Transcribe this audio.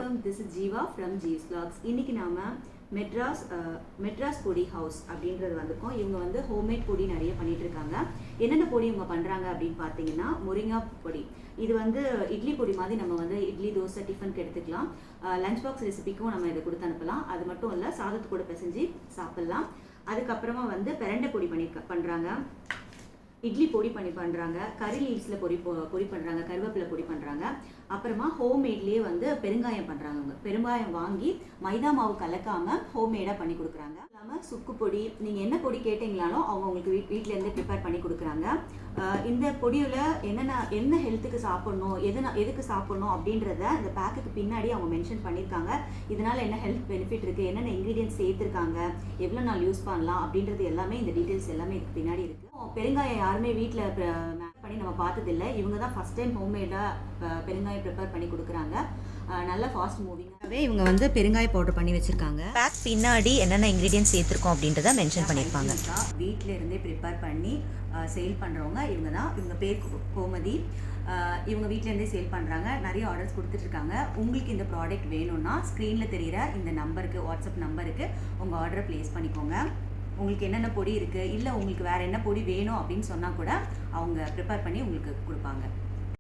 வணக்கம், this is Jeeva from Jeeves vlogs. இன்னைக்கு நாம மெட்ராஸ் பொடி ஹவுஸ் அப்படின்றது வந்திருக்கோம். இவங்க வந்து ஹோம்மேட் பொடி நிறைய பண்ணிட்டு இருக்காங்க. என்னென்ன பொடி இவங்க பண்றாங்க அப்படின்னு பார்த்தீங்கன்னா, முருங்கா பொடி. இது வந்து இட்லி பொடி மாதிரி நம்ம வந்து இட்லி, தோசை, டிஃபனுக்கு எடுத்துக்கலாம். லஞ்ச் பாக்ஸ் ரெசிபிக்கும் நம்ம இதை கொடுத்து அனுப்பலாம். அது மட்டும் இல்லை, சாதத்து கூட பிசைஞ்சு சாப்பிடலாம். அதுக்கப்புறமா வந்து பிரண்டை பொடி பண்ணுறாங்க, இட்லி பொடி பண்ணுறாங்க, கறி லீவ்ஸில் பொடி பண்ணுறாங்க, கருவேப்பிலை பொடி பண்ணுறாங்க. அப்புறமா ஹோம்மேட்லேயே வந்து பெருங்காயம் பண்ணுறாங்க. அவங்க பெருங்காயம் வாங்கி மைதா மாவு கலக்காமல் ஹோம்மேடாக பண்ணி கொடுக்குறாங்க. இல்லாமல் சுக்கு பொடி, நீங்கள் என்ன பொடி கேட்டிங்களாலும் அவங்க உங்களுக்கு வீட்டிலேருந்தே ப்ரிப்பேர் பண்ணி கொடுக்குறாங்க. இந்த பொடியில் என்ன ஹெல்த்துக்கு சாப்பிட்ணும், எதுக்கு சாப்பிட்ணும் அப்படின்றத இந்த பேக்குக்கு பின்னாடி அவங்க மென்ஷன் பண்ணியிருக்காங்க. இதனால் என்ன ஹெல்த் பெனிஃபிட் இருக்குது, என்னென்ன இன்க்ரீடியன்ட்ஸ் சேர்த்துருக்காங்க, எவ்வளோ நாள் யூஸ் பண்ணலாம் அப்படின்றது எல்லாமே, இந்த டீட்டெயில்ஸ் எல்லாமே இதுக்கு பின்னாடி இருக்குது. பெருங்காயம் யாருமே வீட்டில் பண்ணி நம்ம பார்த்ததில்லை. இவங்க தான் ஃபஸ்ட் டைம் ஹோம்மேடாக பெருங்காயம் ப்ரிப்பேர் பண்ணி கொடுக்குறாங்க. நல்ல ஃபாஸ்ட் மூவிங்காகவே இவங்க வந்து பெருங்காய பவுடர் பண்ணி வச்சுருக்காங்க. பேக் பின்னாடி என்னென்ன இன்க்ரீடியன்ட்ஸ் சேர்த்துருக்கோம் அப்படின்றத மென்ஷன் பண்ணியிருப்பாங்க. வீட்டில் இருந்தே ப்ரிப்பேர் பண்ணி சேல் பண்ணுறவங்க இவங்க தான். இவங்க பேர் கோமதி. இவங்க வீட்டிலேருந்தே சேல் பண்ணுறாங்க. நிறைய ஆர்டர்ஸ் கொடுத்துட்ருக்காங்க. உங்களுக்கு இந்த ப்ராடக்ட் வேணும்னா ஸ்க்ரீனில் தெரிகிற இந்த நம்பருக்கு, வாட்ஸ்அப் நம்பருக்கு உங்கள் ஆர்டரை ப்ளேஸ் பண்ணிக்கோங்க. உங்களுக்கு என்னென்ன பொடி இருக்குது, இல்லை உங்களுக்கு வேறு என்ன பொடி வேணும் அப்படின்னு சொன்னால் கூட அவங்க ப்ரிப்பேர் பண்ணி உங்களுக்கு கொடுப்பாங்க.